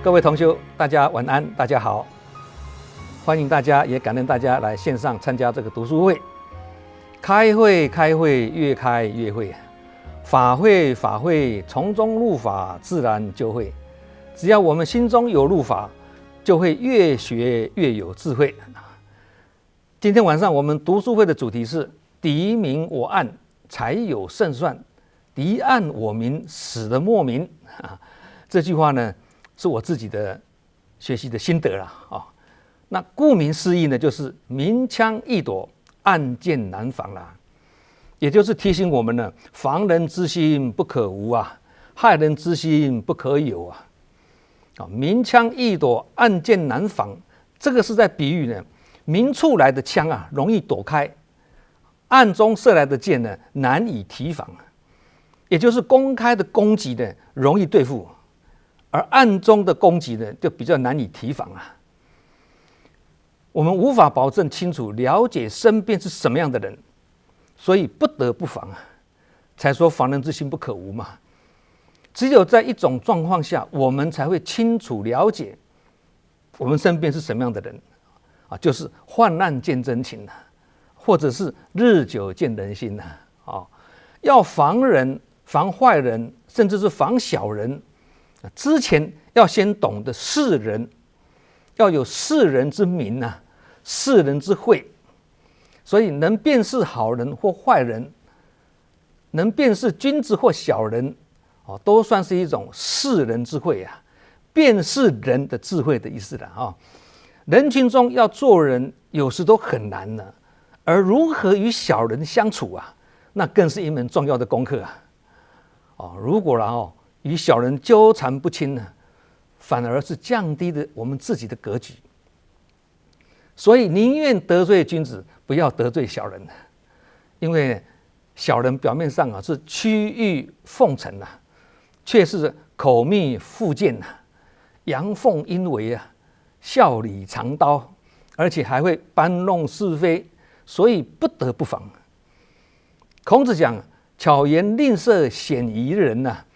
各位同修，大家晚安，大家好，欢迎大家，也感恩大家来线上参加这个读书会。开会，越开越会；法会，从中入法，自然就会。只要我们心中有入法，就会越学越有智慧。今天晚上我们读书会的主题是“敌明我暗，才有胜算；敌暗我明，死得莫名”。这句话呢，是我自己的学习的心得啦。那顾名思义呢，就是明枪易躲，暗箭难防啦。也就是提醒我们呢，防人之心不可无啊，害人之心不可有啊。明枪易躲，暗箭难防，这个是在比喻呢，明处来的枪啊，容易躲开；暗中射来的箭呢，难以提防。也就是公开的攻击呢，容易对付，而暗中的攻击呢，就比较难以提防啊。我们无法保证清楚了解身边是什么样的人，所以不得不防啊，才说防人之心不可无嘛。只有在一种状况下，我们才会清楚了解我们身边是什么样的人啊，就是患难见真情啊，或者是日久见人心啊。要防人、防坏人，甚至是防小人，之前要先懂得识人，要有识人之明啊，识人之慧。所以能辨识好人或坏人，能辨识君子或小人，都算是一种识人之慧啊，辨识人的智慧的意思了啊。人群中要做人，有时都很难呢，而如何与小人相处啊，那更是一门重要的功课啊。如果与小人纠缠不清呢，反而是降低了我们自己的格局。所以宁愿得罪君子，不要得罪小人，因为小人表面上是曲意奉承啊，却是口蜜腹剑啊，阳奉阴违啊，笑里藏刀，而且还会搬弄是非，所以不得不防。孔子讲巧言令色鲜矣人啊，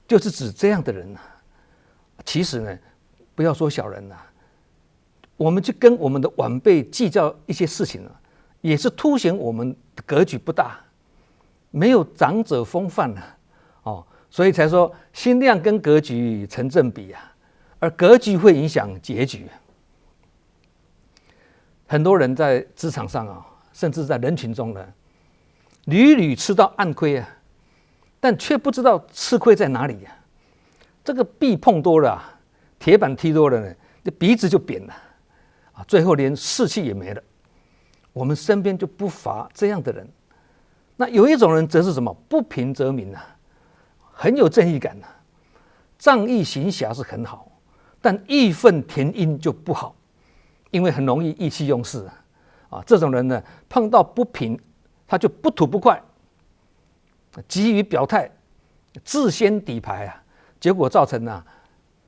就是指这样的人啊。其实呢，不要说小人啊，我们去跟我们的晚辈计较一些事情啊，也是凸显我们的格局不大，没有长者风范啊。所以才说心量跟格局成正比啊，而格局会影响结局。很多人在职场上甚至在人群中呢，屡屡吃到暗亏啊，但却不知道吃亏在哪里啊。这个壁碰多了铁板踢多了呢，这鼻子就扁了最后连士气也没了。我们身边就不乏这样的人。那有一种人则是什么？不平则鸣啊，很有正义感啊，仗义行侠是很好，但义愤填膺就不好，因为很容易意气用事这种人呢，碰到不平他就不吐不快，急于表态，自先底牌结果造成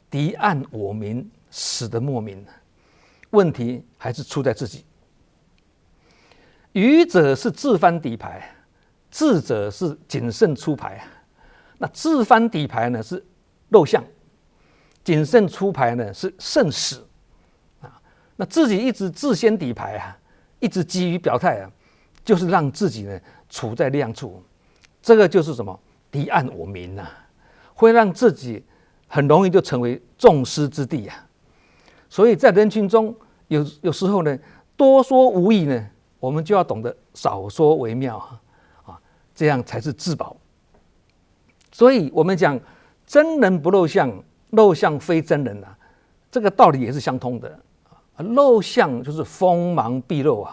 敌暗我明，死得莫名。问题还是出在自己。愚者是自翻底牌，智者是谨慎出牌。那自翻底牌呢是陋巷，谨慎出牌呢是慎始那自己一直自先底牌一直急于表态就是让自己呢处在亮处。这个就是什么？敌暗我明会让自己很容易就成为众矢之的所以在人群中有时候呢，多说无益呢，我们就要懂得少说为妙这样才是自保。所以我们讲真人不露相，露相非真人这个道理也是相通的。露相就是锋芒毕露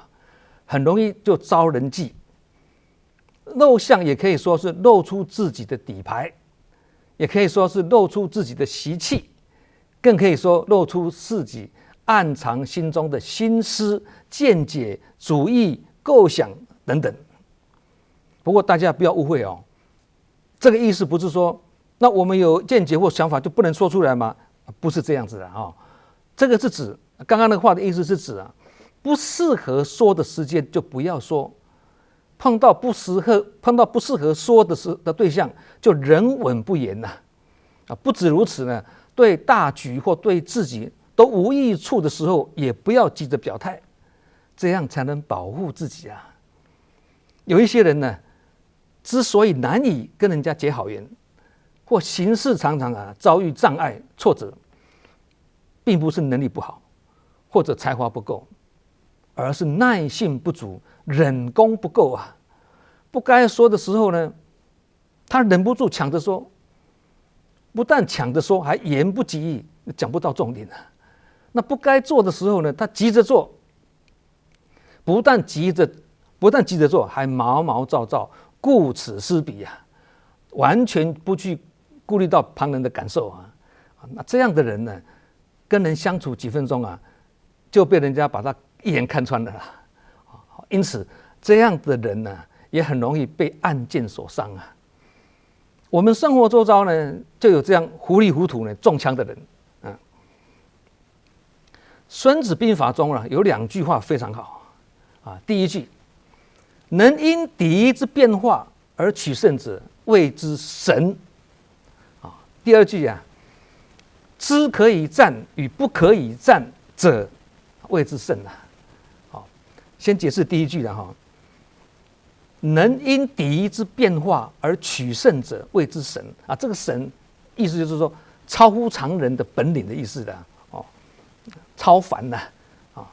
很容易就招人忌。露相也可以说是露出自己的底牌，也可以说是露出自己的习气，更可以说露出自己暗藏心中的心思、见解、主意、构想等等。不过大家不要误会这个意思不是说那我们有见解或想法就不能说出来吗？不是这样子的这个是指刚刚那个话的意思是指不适合说的时间就不要说，碰到不适合说的对象就人稳不言不止如此呢，对大局或对自己都无益处的时候，也不要急着表态，这样才能保护自己啊。有一些人呢，之所以难以跟人家结好缘，或行事常常遭遇障碍挫折，并不是能力不好或者才华不够，而是耐性不足，忍功不够啊。不该说的时候呢，他忍不住抢着说，不但抢着说，还言不及义，讲不到重点啊。那不该做的时候呢，他急着做，不但急着做，还毛毛躁躁，顾此失彼啊，完全不去顾虑到旁人的感受啊。那这样的人呢，跟人相处几分钟啊，就被人家把他一眼看穿了啦。因此，这样的人呢，也很容易被暗箭所伤啊。我们生活周遭呢，就有这样糊里糊涂呢中枪的人。孙子兵法中有2句话非常好啊。第一句，能因敌之变化而取胜者，谓之神。第二句知可以战与不可以战者，谓之胜啊。好，先解释第一句了哈。能因敌之变化而取胜者，谓之神啊。这个神意思就是说超乎常人的本领的意思的哦，超凡的啊。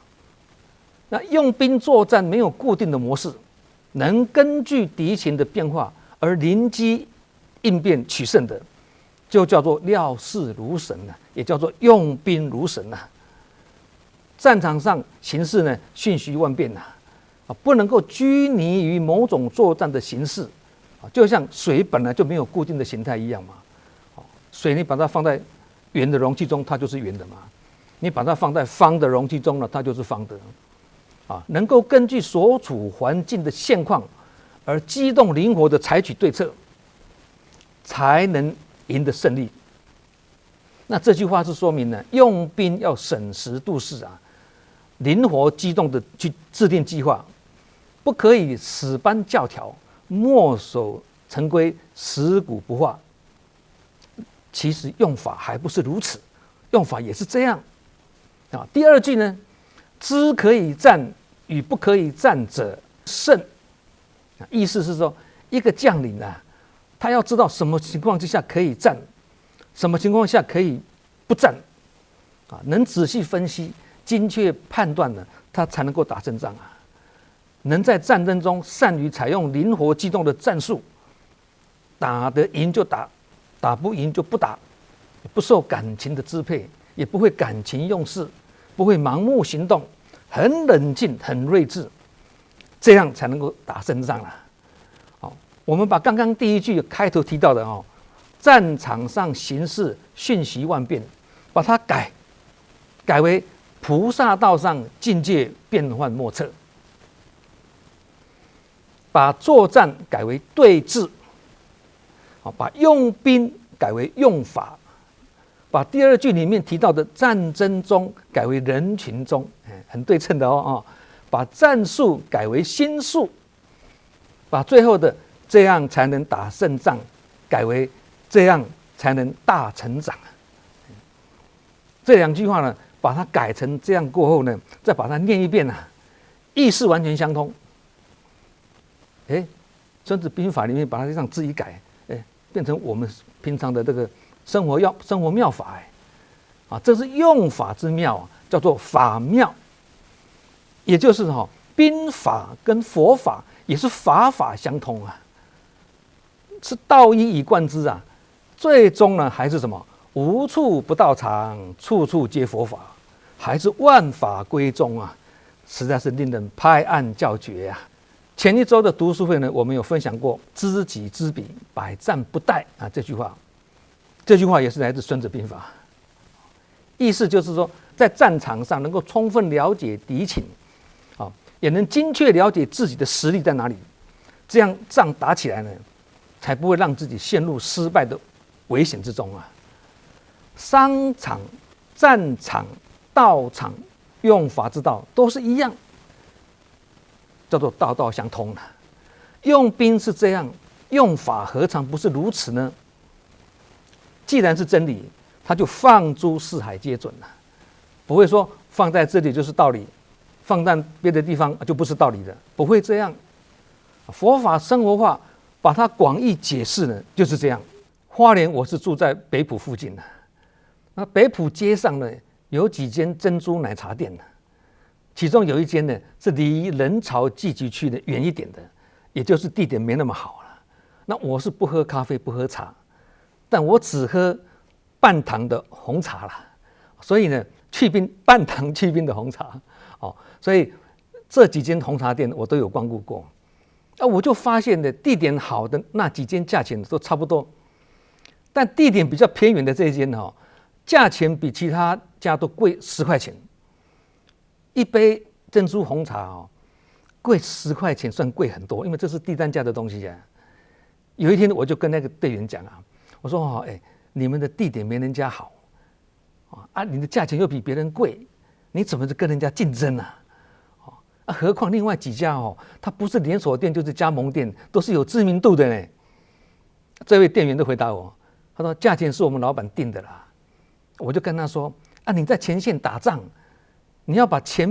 那用兵作战没有固定的模式，能根据敌情的变化而临机应变取胜的，就叫做料事如神啊，也叫做用兵如神啊。战场上形势呢瞬息万变啊，不能够拘泥于某种作战的形式，就像水本来就没有固定的形态一样嘛。水你把它放在圆的容器中，它就是圆的嘛；你把它放在方的容器中呢，它就是方的。能够根据所处环境的现况而机动灵活的采取对策，才能赢得胜利。那这句话是说明呢，用兵要审时度势啊，灵活机动的去制定计划，不可以死搬教条，墨守成规，死骨不化。其实用法还不是如此，用法也是这样啊。第二句呢，知可以战与不可以战者胜，意思是说，一个将领啊，他要知道什么情况之下可以战，什么情况下可以不战啊，能仔细分析、精确判断呢，他才能够打胜仗啊。能在战争中善于采用灵活机动的战术，打得赢就打，打不赢就不打，不受感情的支配，也不会感情用事，不会盲目行动，很冷静，很睿智，这样才能够打胜仗了。好，我们把刚刚第一句开头提到的战场上形势瞬息万变，把它改为菩萨道上境界变幻莫测，把作战改为对峙，把用兵改为用法，把第二句里面提到的战争中改为人群中，很对称的把战术改为心术，把最后的这样才能打胜仗改为这样才能大成长。这2句话呢，把它改成这样过后呢，再把它念一遍意思完全相通。孙子兵法里面把它这样字一改，变成我们平常的这个生活妙法这是用法之妙叫做法妙。也就是兵法跟佛法也是法相通是道一以贯之最终呢还是什么？无处不道场，处处皆佛法，还是万法归宗实在是令人拍案叫绝前一周的读书会呢，我们有分享过“知己知彼，百战不殆”这句话。这句话也是来自《孙子兵法》，意思就是说，在战场上能够充分了解敌情，也能精确了解自己的实力在哪里，这样仗打起来呢，才不会让自己陷入失败的危险之中商场、战场、道场用法之道都是一样，叫做道道相通用兵是这样，用法何尝不是如此呢？既然是真理，他就放诸四海皆准了，不会说放在这里就是道理，放在别的地方就不是道理的，不会这样。佛法生活化，把它广义解释呢，就是这样。花莲我是住在北埔附近的，那北埔街上呢有几间珍珠奶茶店呢，其中有一间呢是离人潮聚集区的远一点的，也就是地点没那么好了。那我是不喝咖啡不喝茶，但我只喝半糖的红茶了，所以呢去冰半糖去冰的红茶哦，所以这几间红茶店我都有光顾过。我就发现呢，地点好的那几间价钱都差不多，但地点比较偏远的这一间价钱比其他家都贵10块钱。一杯珍珠红茶贵10块钱，算贵很多，因为这是低单价的东西啊。有一天我就跟那个店员讲我说你们的地点没人家好你的价钱又比别人贵，你怎么跟人家竞争呢？何况另外几家它不是连锁店就是加盟店，都是有知名度的呢。这位店员就回答我，他说价钱是我们老板定的啦。我就跟他说你在前线打仗，你要把前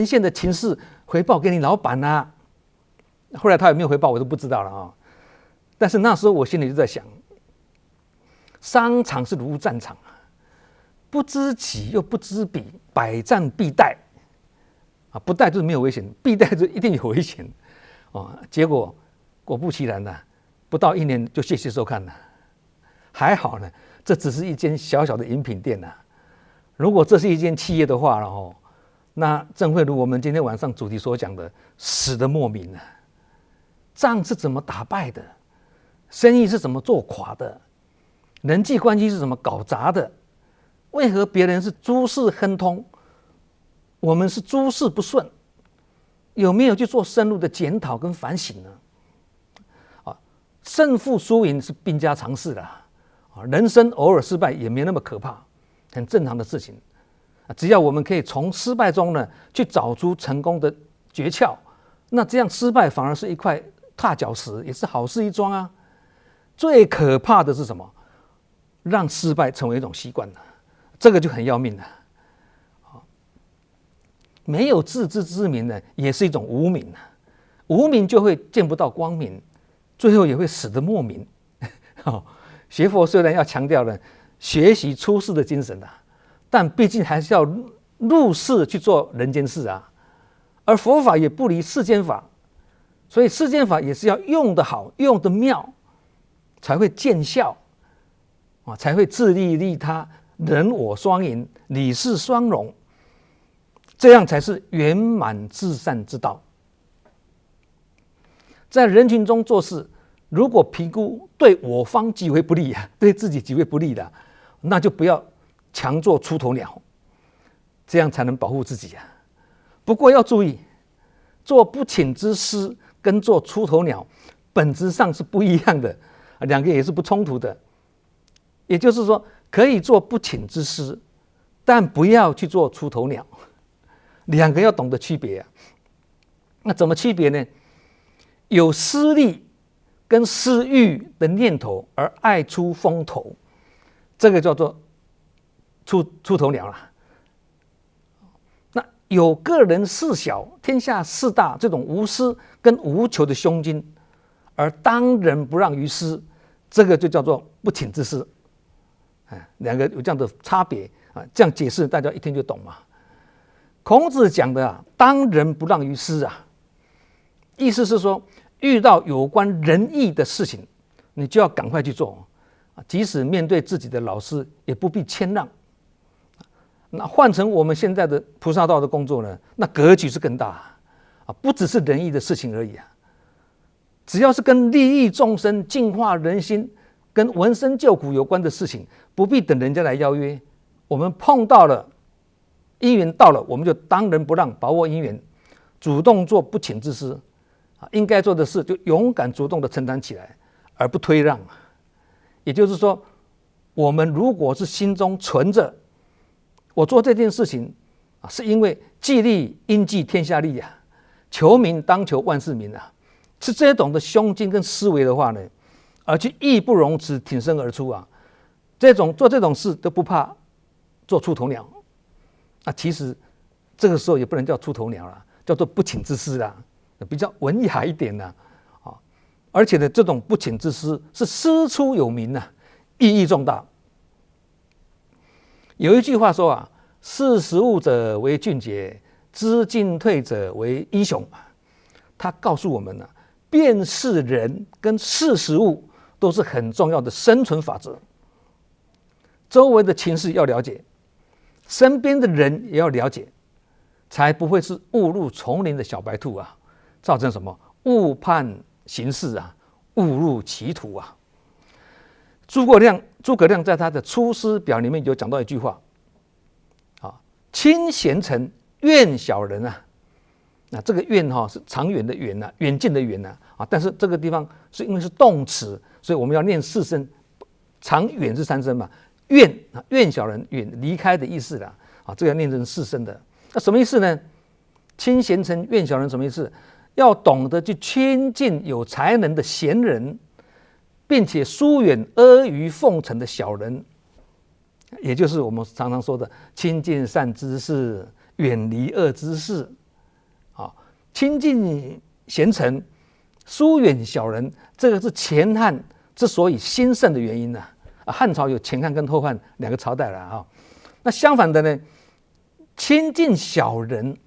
线的情势回报给你老板啊。后来他有没有回报我都不知道了但是那时候我心里就在想，商场是如战场不知己又不知彼，百战必殆不殆就是没有危险，必殆就一定有危险结果果不其然不到1年就谢谢收看了。还好呢，这只是一间小小的饮品店如果这是一间企业的话那正会如我们今天晚上主题所讲的，死得莫名仗是怎么打败的，生意是怎么做垮的，人际关系是怎么搞砸的，为何别人是诸事亨通，我们是诸事不顺？有没有去做深入的检讨跟反省呢？胜负输赢是兵家常事啦，人生偶尔失败也没那么可怕，很正常的事情。只要我们可以从失败中呢去找出成功的诀窍，那这样失败反而是一块踏脚石，也是好事一桩啊。最可怕的是什么？让失败成为一种习惯了，这个就很要命了。没有自知之明呢，也是一种无明无明就会见不到光明，最后也会死得莫名学佛虽然要强调呢学习出世的精神但毕竟还是要入世去做人间事而佛法也不离世间法，所以世间法也是要用得好，用得妙，才会见效才会自利利他，人我双赢，理事双融，这样才是圆满至善之道。在人群中做事，如果评估对我方极为不利对自己极为不利的，那就不要强做出头鸟，这样才能保护自己不过要注意，做不请之师跟做出头鸟本质上是不一样的，两个也是不冲突的。也就是说，可以做不请之师，但不要去做出头鸟，两个要懂得区别那怎么区别呢？有私利跟私欲的念头而爱出风头，这个叫做出头鸟了。那有个人事小，天下事大，这种无私跟无求的胸襟，而当仁不让于师，这个就叫做不请之师。两个有这样的差别这样解释大家一听就懂嘛。孔子讲的当仁不让于师意思是说，遇到有关仁义的事情，你就要赶快去做即使面对自己的老师，也不必谦让。那换成我们现在的菩萨道的工作呢，那格局是更大不只是仁义的事情而已只要是跟利益众生、净化人心、跟闻声救苦有关的事情，不必等人家来邀约，我们碰到了，因缘到了，我们就当仁不让，把握因缘，主动做不请之师应该做的事就勇敢主动的承担起来，而不推让。也就是说，我们如果是心中存着我做这件事情是因为计利应济天下利求名当求万世名是这种的胸襟跟思维的话呢，而去义不容辞挺身而出做这种事都不怕做出头鸟，其实这个时候也不能叫出头鸟了，叫做不请之师啦，比较文雅一点啦。而且呢，这种不请之师是师出有名啊，意义重大。有一句话说啊，识时务者为俊杰，知进退者为英雄。他告诉我们呢，辨识人跟识时务都是很重要的生存法则。周围的情势要了解，身边的人也要了解，才不会是误入丛林的小白兔啊，造成什么误判形势啊，误入歧途啊。诸葛亮在他的《出师表》里面有讲到一句话亲贤臣，远小人啊。这个远是长远的远啊，远近的远啊。但是这个地方是因为是动词，所以我们要念四声，长远是三声嘛。远小人，远离开的意思啦。这个要念成四声的。那什么意思呢？亲贤臣，远小人什么意思？要懂得去亲近有才能的贤人，并且疏远阿谀奉承的小人，也就是我们常常说的亲近善知识，远离恶知识。亲近贤臣，疏远小人，这个是前汉之所以兴盛的原因呢。汉朝有前汉跟后汉两个朝代了那相反的呢，亲近小人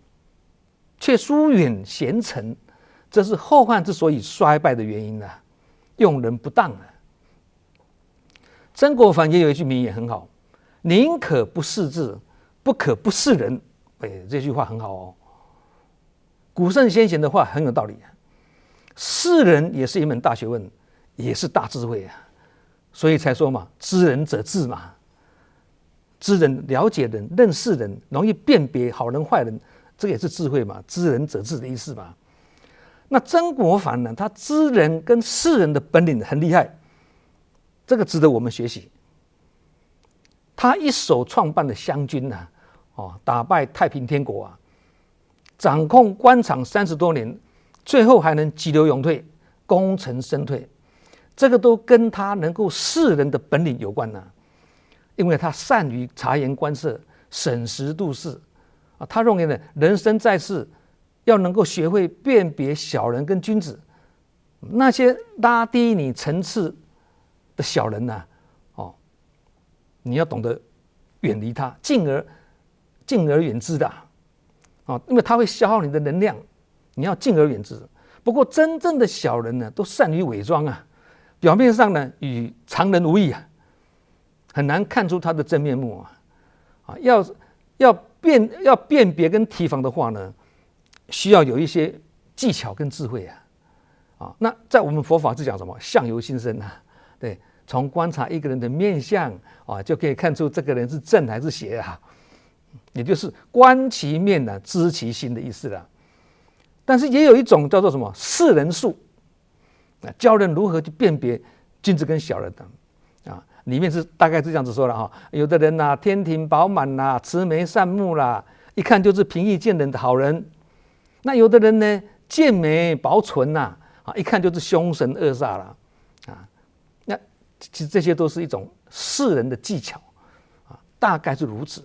却疏远贤臣，这是后汉之所以衰败的原因呢。用人不当曾国藩也有一句名言很好，宁可不识字，不可不识人。这句话很好古圣先贤的话很有道理识人也是一门大学问，也是大智慧所以才说嘛，知人者智嘛。知人，了解人，认识人，容易辨别好人坏人，这个也是智慧嘛，知人者智的意思嘛。那曾国藩呢，他知人跟识人的本领很厉害，这个值得我们学习。他一手创办的湘军打败太平天国掌控官场30多年，最后还能急流勇退，功成身退，这个都跟他能够识人的本领有关因为他善于察言观色，审时度势他认为呢，人生在世要能够学会辨别小人跟君子，那些拉低你层次的小人你要懂得远离他，敬而远之的因为他会消耗你的能量，你要敬而远之。不过真正的小人呢，都善于伪装表面上呢与常人无异很难看出他的真面目要辨别跟提防的话呢，需要有一些技巧跟智慧那在我们佛法是讲什么？相由心生对，从观察一个人的面相就可以看出这个人是正还是邪也就是观其面知其心的意思了。但是也有一种叫做什么识人术教人如何去辨别君子跟小人里面是大概是这样子说了有的人天庭饱满慈眉善目一看就是平易近人的好人。那有的人呢，剑眉薄唇一看就是凶神恶煞那其实这些都是一种识人的技巧大概是如此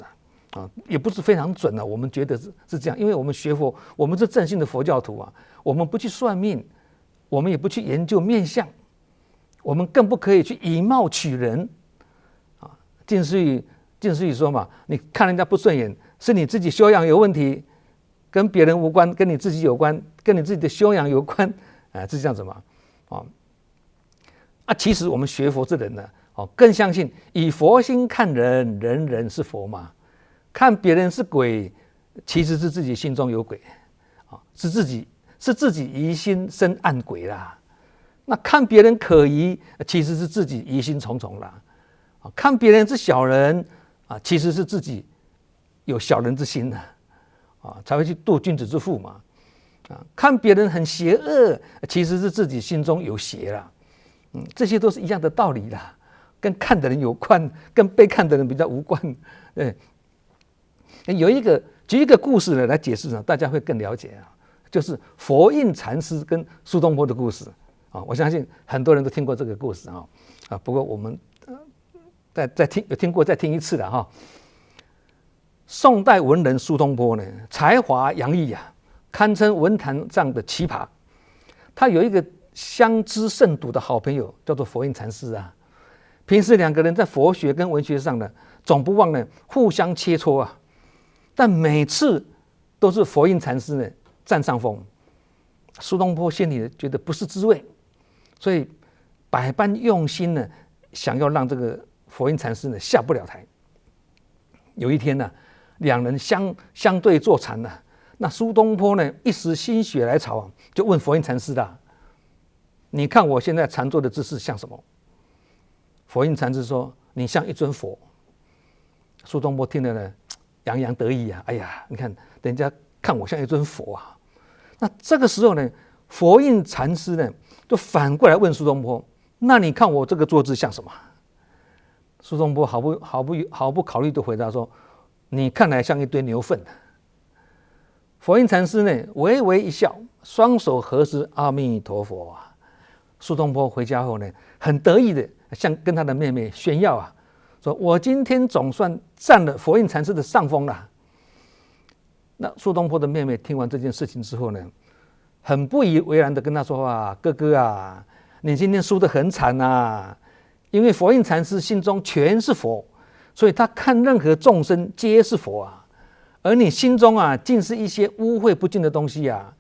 也不是非常准我们觉得是这样，因为我们学佛，我们是正信的佛教徒我们不去算命，我们也不去研究面相，我们更不可以去以貌取人近似语说嘛，你看人家不顺眼，是你自己修养有问题，跟别人无关，跟你自己有关，跟你自己的修养有关是这样子嘛其实我们学佛之人呢更相信以佛心看人，人人是佛嘛。看别人是鬼，其实是自己心中有鬼是自己疑心生暗鬼啦。那看别人可疑，其实是自己疑心重重啦。看别人是小人其实是自己有小人之心才会去度君子之腹嘛。看别人很邪恶，其实是自己心中有邪啦。这些都是一样的道理啦，跟看的人有关，跟被看的人比较无关。举一个故事呢来解释大家会更了解就是佛印禅师跟苏东坡的故事我相信很多人都听过这个故事不过我们有听过再听一次了哈。宋代文人苏东坡呢，才华洋溢啊，堪称文坛上的奇葩。他有一个相知甚笃的好朋友，叫做佛印禅师啊。平时两个人在佛学跟文学上呢，总不忘呢互相切磋啊。但每次都是佛印禅师呢占上风，苏东坡心里觉得不是滋味，所以百般用心呢，想要让这个佛印禅师呢下不了台。有一天呢，两人相对坐禅呢，那苏东坡呢一时心血来潮啊，就问佛印禅师啦：“你看我现在禅坐的姿势像什么？”佛印禅师说：“你像一尊佛。”苏东坡听了呢，洋洋得意啊！哎呀，你看人家看我像一尊佛啊。那这个时候呢，佛印禅师呢就反过来问苏东坡：“那你看我这个坐姿像什么？”苏东坡毫不考虑地回答说：“你看来像一堆牛粪。”佛印禅师呢微微一笑，双手合十：“阿弥陀佛啊！”苏东坡回家后呢，很得意的向跟他的妹妹炫耀啊，说：“我今天总算占了佛印禅师的上风了。”那苏东坡的妹妹听完这件事情之后呢，很不以为然的跟他说：“啊，哥哥啊，你今天输得很惨啊！因为佛印禅师心中全是佛，所以他看任何众生皆是佛啊，而你心中啊尽是一些污秽不净的东西啊，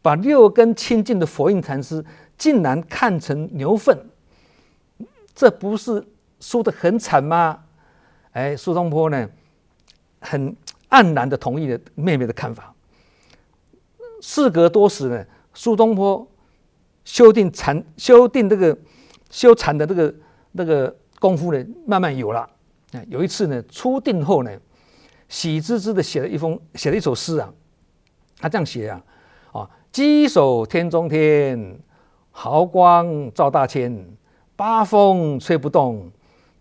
把六根清净的佛印禅师竟然看成牛粪，这不是输得很惨吗？”哎，苏东坡呢很黯然的同意了妹妹的看法。事隔多时呢，苏东坡修这个修禅的这个功夫呢，慢慢有了。有一次呢，初定后呢，喜滋滋的写了一首诗啊，他这样写啊：“稽首天中天，毫光照大千，八风吹不动，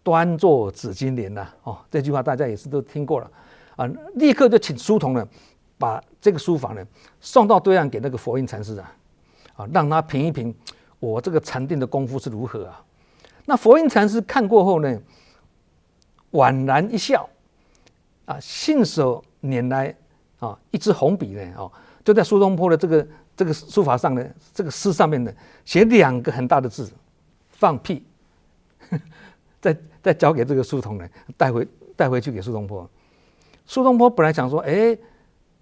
端坐紫金莲呐。”这句话大家也是都听过了啊，立刻就请书童呢，把这个书法呢送到对岸给那个佛印禅师啊，让他评一评我这个禅定的功夫是如何啊。那佛印禅师看过后呢，宛然一笑啊，信手拈来啊一支红笔呢就在苏东坡的这个书法上呢，这个诗上面呢写2个很大的字：放屁。再交给这个书童呢，带回去给苏东坡。苏东坡本来想说：“哎，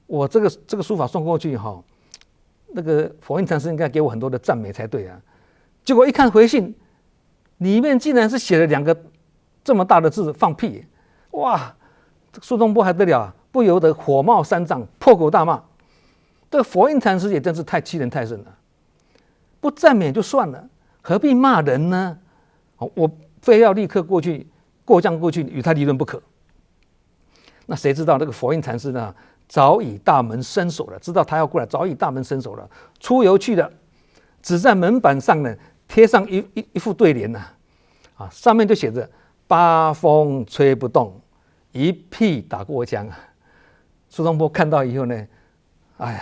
我这个书法送过去哈，那个佛印禅师应该给我很多的赞美才对啊。”结果一看回信，里面竟然是写了2个这么大的字：“放屁！”哇，苏东坡还得了啊，不由得火冒三丈，破口大骂。这个佛印禅师也真是太欺人太甚了，不赞美就算了，何必骂人呢？我非要立刻过江过去与他理论不可。那谁知道这个佛印禅师呢，早已大门深锁了，知道他要过来，早已大门深锁了，出游去了，只在门板上呢贴上一副对联上面就写着“八风吹不动，一屁打过江”啊。苏东坡看到以后呢，哎呀，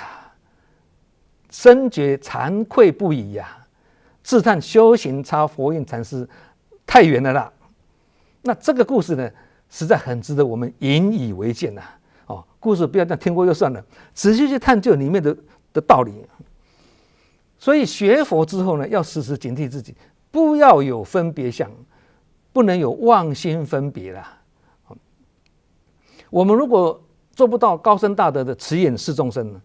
深觉惭愧不已呀，自叹修行差佛印禅师太远了啦。那这个故事呢，实在很值得我们引以为鉴呐。故事不要这样听过就算了，仔细去探究里面的道理。所以学佛之后呢，要时时警惕自己，不要有分别相，不能有妄心分别啦。我们如果做不到高深大德的慈眼视众生，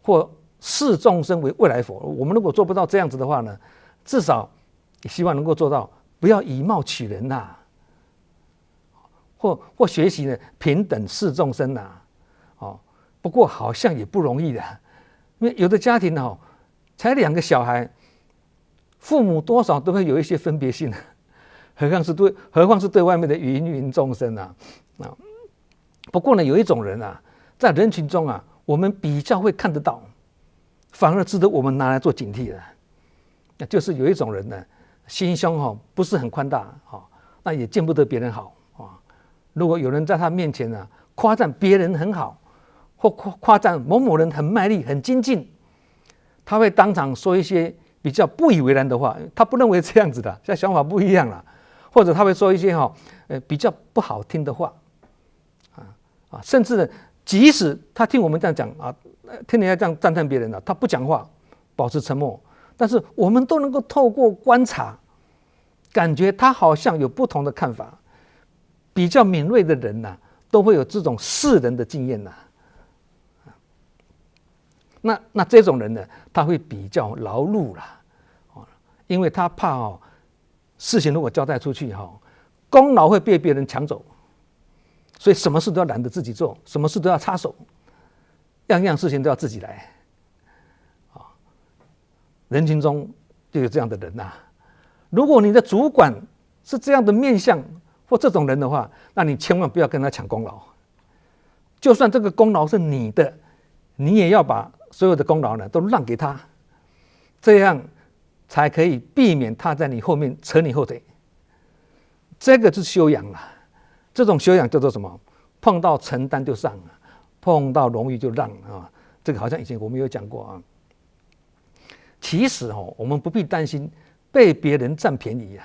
或视众生为未来佛，我们如果做不到这样子的话呢，至少也希望能够做到不要以貌取人呐，或学习呢平等视众生呐。不过好像也不容易的，因为有的家庭才2个小孩，父母多少都会有一些分别心，何况是对外面的芸芸众生啊。不过呢，有一种人在人群中我们比较会看得到，反而值得我们拿来做警惕的。那就是有一种人呢，心胸不是很宽大那也见不得别人好如果有人在他面前夸赞别人很好，或夸赞某某人很卖力、很精进，他会当场说一些比较不以为然的话，他不认为这样子的，现在想法不一样了，或者他会说一些比较不好听的话，甚至呢，即使他听我们这样讲听人家这样赞叹别人他不讲话，保持沉默，但是我们都能够透过观察，感觉他好像有不同的看法。比较敏锐的人都会有这种识人的经验那这种人呢，他会比较劳碌啦，因为他怕事情如果交代出去功劳会被别人抢走，所以什么事都要懒得自己做，什么事都要插手，样样事情都要自己来。人群中就有这样的人如果你的主管是这样的面相或这种人的话，那你千万不要跟他抢功劳。就算这个功劳是你的，你也要把所有的功劳呢都让给他，这样才可以避免他在你后面扯你后腿。这个是修养这种修养叫做什么？碰到承担就上碰到荣誉就让这个好像以前我们有讲过其实我们不必担心被别人占便宜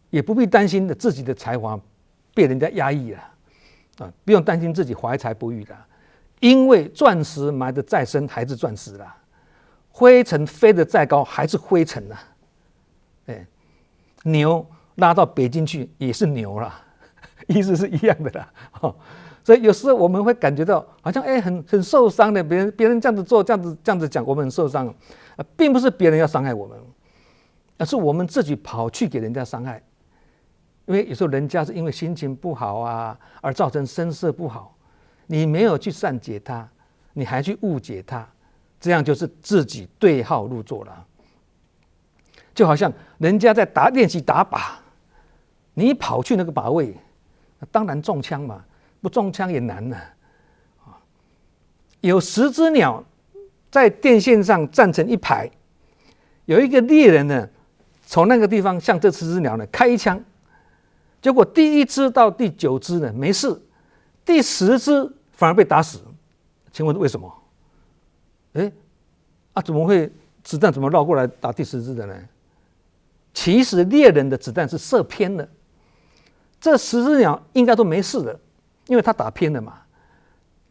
也不必担心自己的才华被人家压抑不用担心自己怀才不遇因为钻石埋得再深还是钻石灰尘飞得再高还是灰尘牛拉到北京去也是牛意思是一样的所以有时候我们会感觉到好像很受伤的，别人这样子做这样子讲，我们很受伤并不是别人要伤害我们，而是我们自己跑去给人家伤害。因为有时候人家是因为心情不好而造成声色不好，你没有去善解他，你还去误解他，这样就是自己对号入座了。就好像人家在练习打靶，你跑去那个靶位，当然中枪嘛，不中枪也难有10只鸟在电线上站成一排，有一个猎人呢，从那个地方向这10只鸟呢开一枪，结果第1只到第9只呢没事，第10只反而被打死。请问为什么？怎么会子弹怎么绕过来打第10只的呢？其实猎人的子弹是射偏了，这10只鸟应该都没事的，因为他打偏了嘛。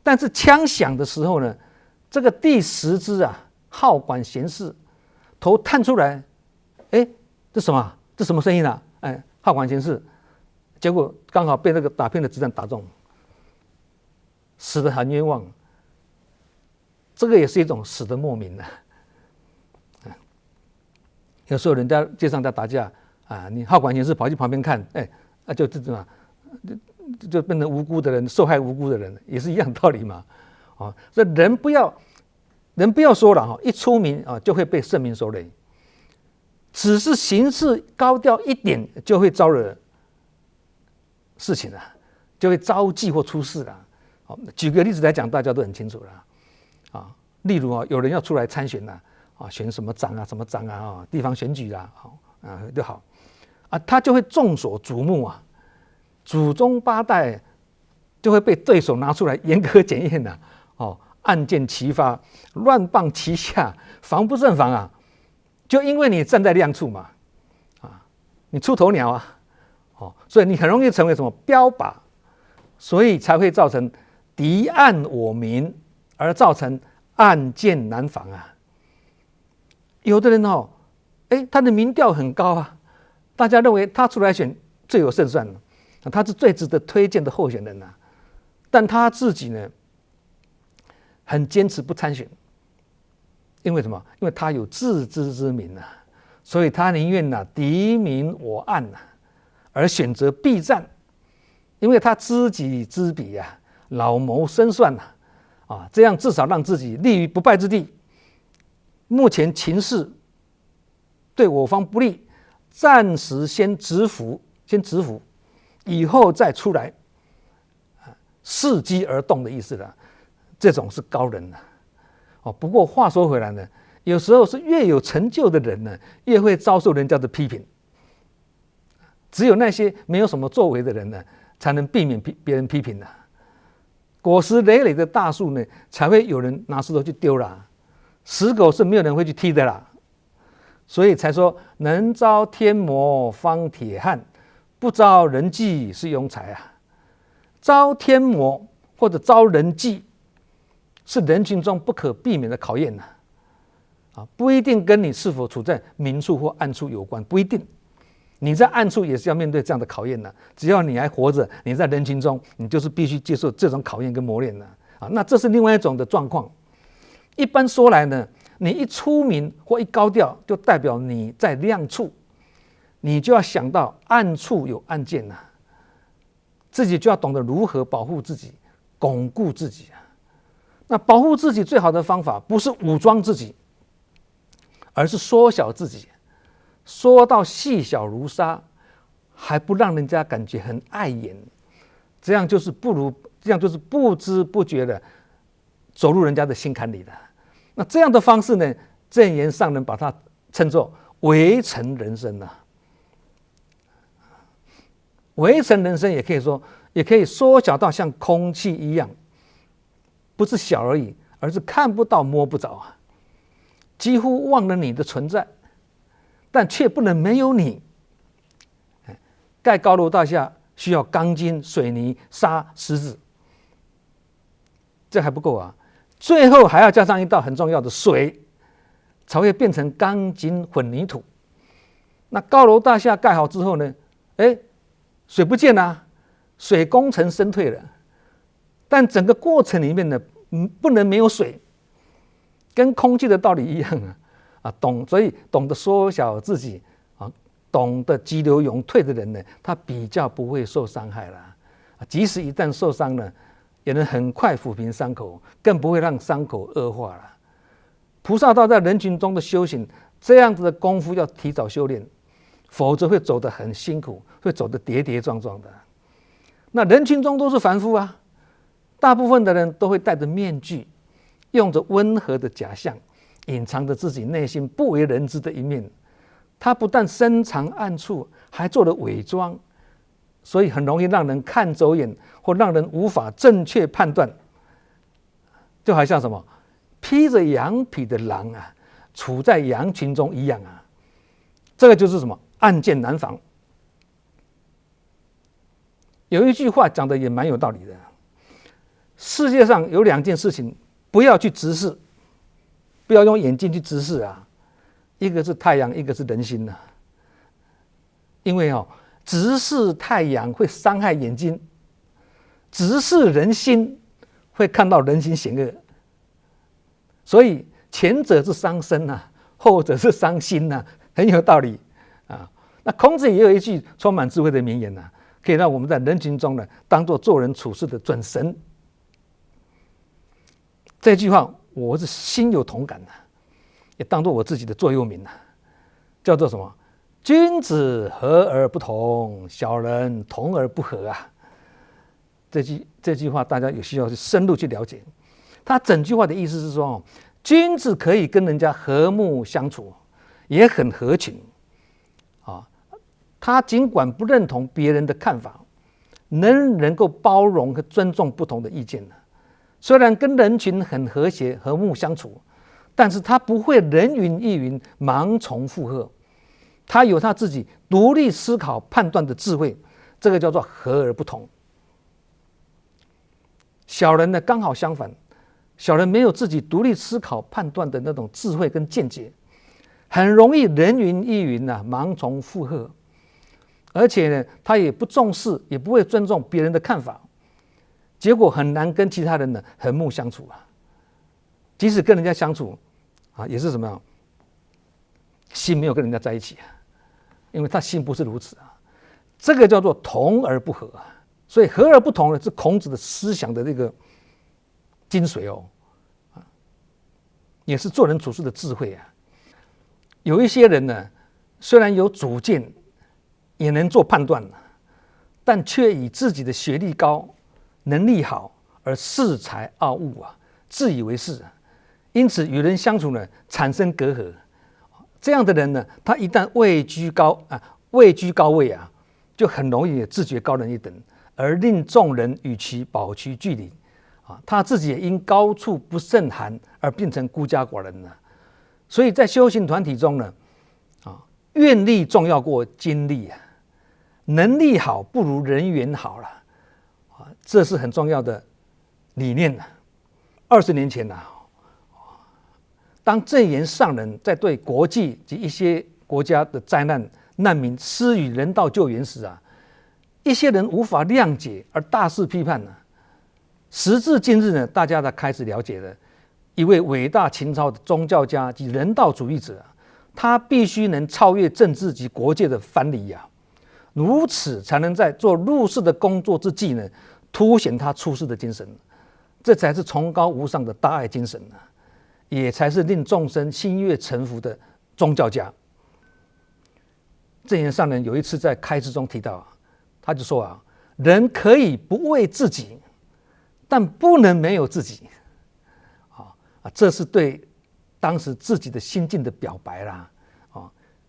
但是枪响的时候呢，这个第10只好管闲事，头探出来，这什么？这什么声音好管闲事，结果刚好被那个打偏的子弹打中，死得很冤枉。这个也是一种死得莫名有时候人家街上在打架你好管闲事跑去旁边看，就这种就变成无辜的人，受害无辜的人，也是一样的道理嘛。所以人不要说了一出名就会被圣名所累，只是行事高调一点就会招惹事情就会招忌或出事举个例子来讲，大家都很清楚了例如有人要出来参选选什么长什么长地方选举就好他就会众所瞩目祖宗8代就会被对手拿出来严格检验暗箭齐发，乱棒齐下，防不胜防就因为你站在亮处嘛你出头鸟所以你很容易成为什么标靶，所以才会造成敌暗我明，而造成暗箭难防有的人他的民调很高大家认为他出来选最有胜算他是最值得推荐的候选人但他自己呢很坚持不参选，因为什么？因为他有自知之明所以他宁愿敌明我暗而选择避战，因为他知己知彼老谋深算这样至少让自己立于不败之地。目前情势对我方不利，暂时先止伏，以后再出来，伺机而动的意思这种是高人不过话说回来呢，有时候是越有成就的人呢，越会遭受人家的批评。只有那些没有什么作为的人呢，才能避免别人批评果实累累的大树呢，才会有人拿石头去丢死狗是没有人会去踢的所以才说能招天魔方铁汉，不招人忌是庸才啊，招天魔或者招人忌是人群中不可避免的考验呐。不一定跟你是否处在明处或暗处有关，不一定。你在暗处也是要面对这样的考验的。只要你还活着，你在人群中，你就是必须接受这种考验跟磨练的。那这是另外一种的状况。一般说来呢，你一出名或一高调，就代表你在亮处，你就要想到暗处有暗箭呐，自己就要懂得如何保护自己，巩固自己啊。那保护自己最好的方法，不是武装自己，而是缩小自己，缩到细小如沙，还不让人家感觉很碍眼，这样就是不知不觉的走入人家的心坎里了。那这样的方式呢，证严上人把它称作围城人生呐。围城人生也可以缩小到像空气一样，不是小而已，而是看不到摸不着啊，几乎忘了你的存在，但却不能没有你。盖高楼大厦需要钢筋、水泥、沙、石子，这还不够啊，最后还要加上一道很重要的水，才会变成钢筋混凝土。那高楼大厦盖好之后呢，水不见了，水功成身退了，但整个过程里面呢，不能没有水，跟空气的道理一样啊。所以懂得缩小自己啊，懂得急流勇退的人呢，他比较不会受伤害了。即使一旦受伤了，也能很快抚平伤口，更不会让伤口恶化了。菩萨道在人群中的修行，这样子的功夫要提早修炼，否则会走得很辛苦，会走得跌跌撞撞的。那人群中都是凡夫啊，大部分的人都会戴着面具，用着温和的假象，隐藏着自己内心不为人知的一面。他不但深藏暗处，还做了伪装，所以很容易让人看走眼，或让人无法正确判断。就好像什么披着羊皮的狼啊，处在羊群中一样啊。这个就是什么暗箭难防。有一句话讲的也蛮有道理的，世界上有2件事情不要去直视，不要用眼睛去直视啊，一个是太阳，一个是人心啊。因为直视太阳会伤害眼睛，直视人心会看到人心险恶，所以前者是伤身啊，后者是伤心啊，很有道理啊。那孔子也有一句充满智慧的名言啊，可以让我们在人群中呢，当作做人处事的准绳。这句话我是心有同感的，也当作我自己的座右铭，叫做什么？君子和而不同，小人同而不和啊。这句话大家有需要去深入去了解。他整句话的意思是说，君子可以跟人家和睦相处，也很合群啊。他尽管不认同别人的看法，能够包容和尊重不同的意见呢。虽然跟人群很和谐、和睦相处，但是他不会人云亦云、盲从附和。他有他自己独立思考判断的智慧，这个叫做和而不同。小人呢刚好相反，小人没有自己独立思考判断的那种智慧跟见解，很容易人云亦云盲从附和，而且呢他也不重视，也不会尊重别人的看法，结果很难跟其他人呢和睦相处啊。即使跟人家相处也是什么样，心没有跟人家在一起啊，因为他心不是如此啊。这个叫做同而不和啊。所以和而不同呢，是孔子的思想的这个精髓也是做人处事的智慧啊。有一些人呢，虽然有主见，也能做判断，但却以自己的学历高、能力好而恃才傲物啊，自以为是因此与人相处呢，产生隔阂。这样的人呢，他一旦位居高位啊，就很容易自觉高人一等，而令众人与其保持距离他自己也因高处不胜寒而变成孤家寡人了。所以在修行团体中呢，愿力重要过精力啊。能力好不如人缘好了，这是很重要的理念。20年前当正言上人在对国际及一些国家的灾难难民施予人道救援时一些人无法谅解而大肆批判时至今日呢，大家才开始了解了一位伟大情操的宗教家及人道主义者他必须能超越政治及国界的藩篱如此才能在做入世的工作之际呢，凸显他出世的精神，这才是崇高无上的大爱精神也才是令众生心悦诚服的宗教家。正言上人有一次在开示中提到他就说人可以不为自己，但不能没有自己这是对当时自己的心境的表白啦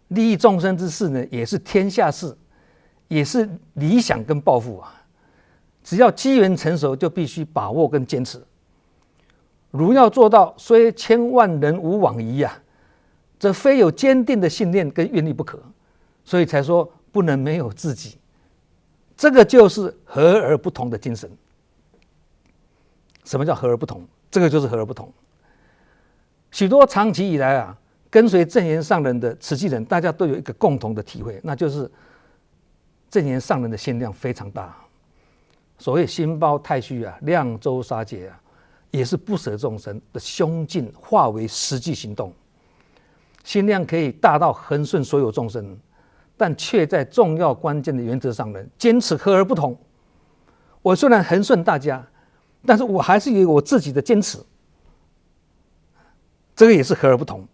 利益众生之事呢，也是天下事，也是理想跟抱负只要机缘成熟，就必须把握跟坚持。如要做到虽千万人无往矣则非有坚定的信念跟愿力不可。所以才说不能没有自己，这个就是和而不同的精神。什么叫和而不同？这个就是和而不同。许多长期以来跟随正言上人的慈济人，大家都有一个共同的体会，那就是正言上人的心量非常大。所谓心包太虚量周杀劫也是不舍众生的胸襟化为实际行动。心量可以大到恒顺所有众生，但却在重要关键的原则上呢，坚持和而不同。我虽然恒顺大家，但是我还是有我自己的坚持，这个也是和而不同。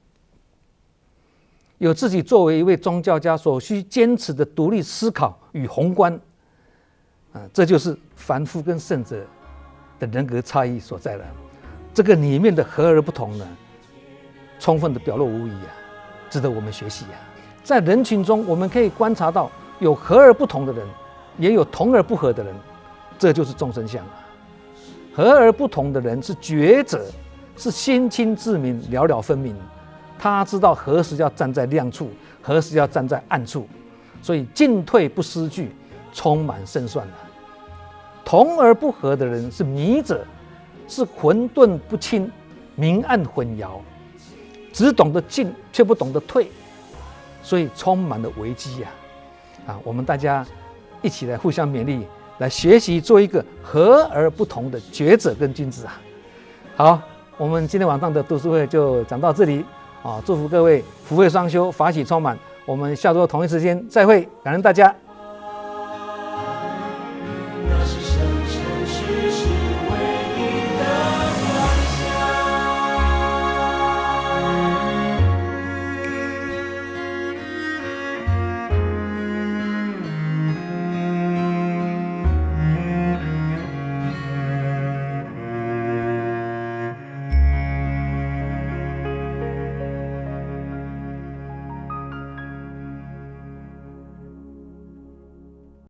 有自己作为一位宗教家所需坚持的独立思考与宏观这就是凡夫跟圣者的人格差异所在了。这个里面的和而不同呢，充分的表露无遗值得我们学习在人群中，我们可以观察到有和而不同的人，也有同而不和的人，这就是众生相和而不同的人是觉者，是心清自明，了了分明。他知道何时要站在亮处，何时要站在暗处，所以进退不失据，充满胜算同而不和的人是迷者，是混沌不清，明暗混淆，只懂得进却不懂得退，所以充满了危机我们大家一起来互相勉励，来学习做一个和而不同的觉者跟君子好，我们今天晚上的读书会就讲到这里祝福各位福慧双修，法喜充满。我们下周同一时间再会，感恩大家。那是生生世世